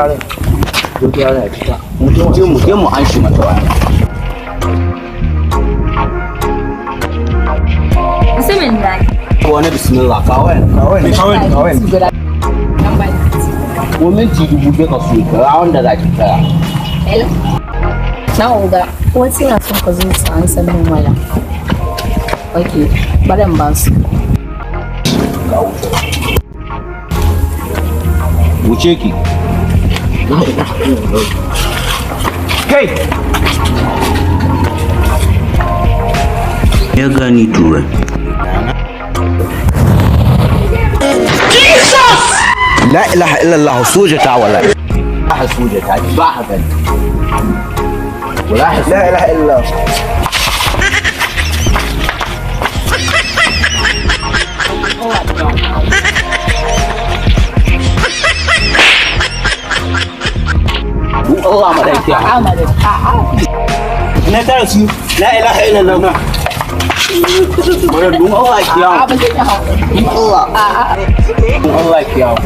ne. Godiya ne cika. mu je mu an shi mata wani. Bismillah. Wani bismillah kawai. Ko minti 2000 ka so ka wanda za ki kira. Hello. Na uga. Wasu na son ka zo su an san min waya. Okay, bari in ba su. Wuce ki. Kai! Ya gani turai. La ilaha illallah soja ta wala. Ba soja ta ba ha gani. Wala la ilaha illallah. Allah madaki na tara su la ilaha illallah dun Allah kiyawo Allah kiyawo